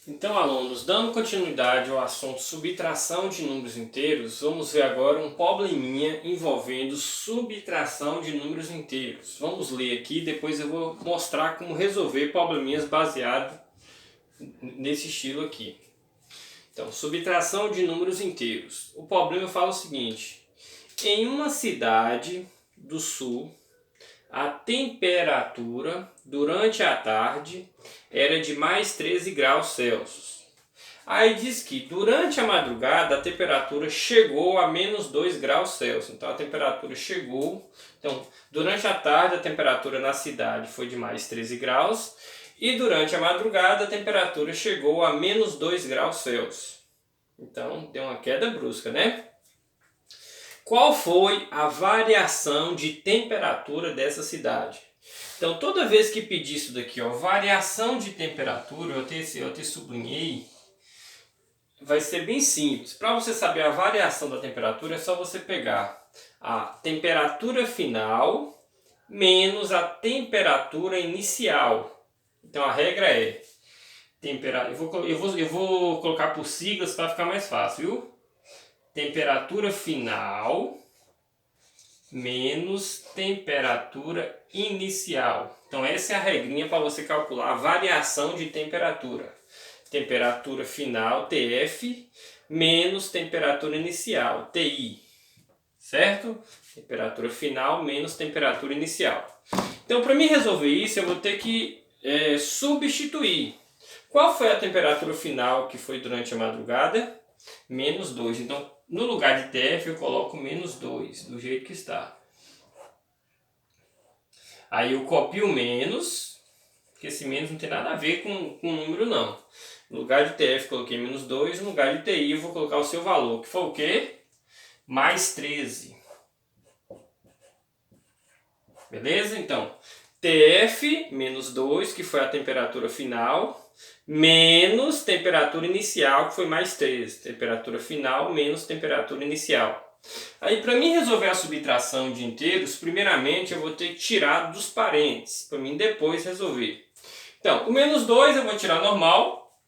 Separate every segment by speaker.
Speaker 1: Então, alunos, dando continuidade ao assunto subtração de números inteiros, vamos ver agora um probleminha envolvendo subtração de números inteiros. Vamos ler aqui, depois eu vou mostrar como resolver probleminhas baseado nesse estilo aqui. Então, subtração de números inteiros. O problema fala o seguinte: em uma cidade do sul, a temperatura durante a tarde era de mais 13 graus Celsius. Aí diz que durante a madrugada a temperatura chegou a menos 2 graus Celsius. Então a temperatura chegou. Então, durante a tarde a temperatura na cidade foi de mais 13 graus. E durante a madrugada a temperatura chegou a menos 2 graus Celsius. Então deu uma queda brusca, né? Qual foi a variação de temperatura dessa cidade? Então, toda vez que pedir isso daqui, ó, variação de temperatura, eu até sublinhei, vai ser bem simples. Para você saber a variação da temperatura, é só você pegar a temperatura final menos a temperatura inicial. Então, a regra é, eu vou colocar por siglas para ficar mais fácil, viu? Temperatura final menos temperatura inicial. Então essa é a regrinha para você calcular a variação de temperatura. Temperatura final, TF, menos temperatura inicial, TI. Certo? Temperatura final menos temperatura inicial. Então, para mim resolver isso, eu vou ter que substituir. Qual foi a temperatura final que foi durante a madrugada? Menos 2. Então, no lugar de TF, eu coloco menos 2, do jeito que está. Aí eu copio menos, porque esse menos não tem nada a ver com o número, não. No lugar de TF, coloquei menos 2. No lugar de TI, eu vou colocar o seu valor, que foi o quê? Mais 13. Beleza? Então, TF menos 2, que foi a temperatura final, menos temperatura inicial, que foi mais 13. Temperatura final menos temperatura inicial. Aí, para mim resolver a subtração de inteiros, primeiramente eu vou ter que tirar dos parênteses, para mim depois resolver. Então, o menos 2 eu vou tirar normal,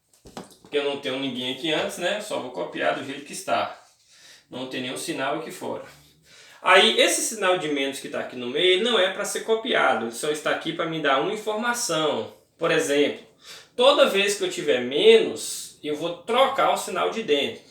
Speaker 1: porque eu não tenho ninguém aqui antes, né? Só vou copiar do jeito que está. Não tem nenhum sinal aqui fora. Aí, esse sinal de menos que está aqui no meio, ele não é para ser copiado, ele só está aqui para me dar uma informação. Por exemplo, toda vez que eu tiver menos, eu vou trocar o sinal de dentro.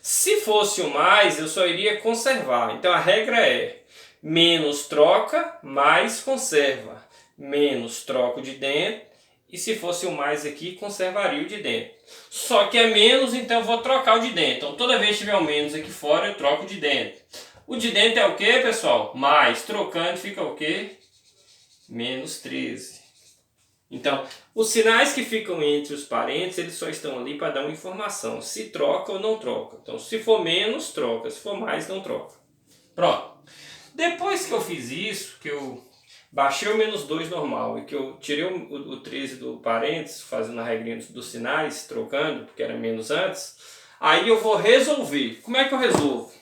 Speaker 1: Se fosse o mais, eu só iria conservar. Então a regra é menos troca, mais conserva. Menos troco de dentro, e se fosse o mais aqui, conservaria o de dentro. Só que é menos, então eu vou trocar o de dentro. Então toda vez que tiver o menos aqui fora, eu troco o de dentro. O de dentro é o que, pessoal? Mais. Trocando fica o quê? Menos 13. Então, os sinais que ficam entre os parênteses, eles só estão ali para dar uma informação. Se troca ou não troca. Então, se for menos, troca. Se for mais, não troca. Pronto. Depois que eu fiz isso, que eu baixei o menos 2 normal e que eu tirei o 13 do parênteses, fazendo a regrinha dos sinais, trocando, porque era menos antes, aí eu vou resolver. Como é que eu resolvo?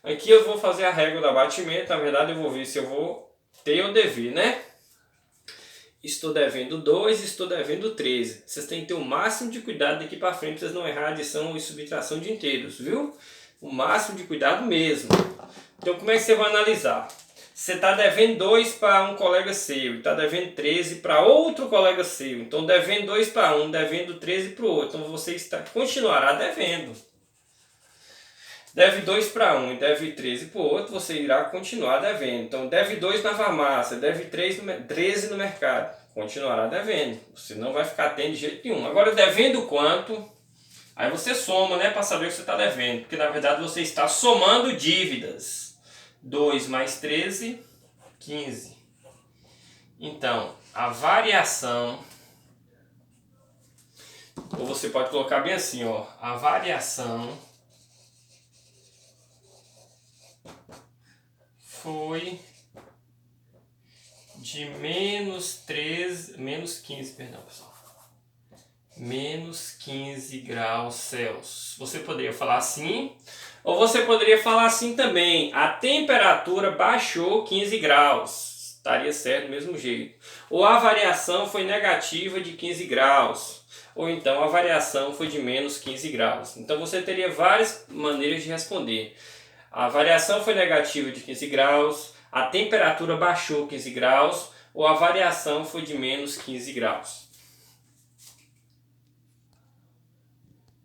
Speaker 1: Aqui eu vou fazer a regra do abatimento. Na verdade, eu vou ver se eu vou ter ou dever, né? Estou devendo 2, estou devendo 13. Vocês têm que ter o máximo de cuidado daqui para frente para vocês não errar adição e subtração de inteiros, viu? O máximo de cuidado mesmo. Então, como é que você vai analisar? Você está devendo 2 para um colega seu e está devendo 13 para outro colega seu. Então, devendo 2 para um, devendo 13 para o outro. Então, você continuará devendo. Deve 2 para um e deve 13 para o outro, você irá continuar devendo. Então, deve 2 na farmácia, deve 13 no mercado, continuará devendo. Você não vai ficar tendo de jeito nenhum. Agora, devendo quanto? Aí você soma, né, para saber o que você está devendo. Porque, na verdade, você está somando dívidas. 2 mais 13, 15. Então, a variação... Ou você pode colocar bem assim, ó. A variação... foi de menos 15, perdão, pessoal. Menos 15 graus Celsius. Você poderia falar assim, ou você poderia falar assim também. A temperatura baixou 15 graus. estaria certo do mesmo jeito. Ou a variação foi negativa de 15 graus, ou então a variação foi de menos 15 graus. Então você teria várias maneiras de responder. A variação foi negativa de 15 graus, a temperatura baixou 15 graus, ou a variação foi de menos 15 graus.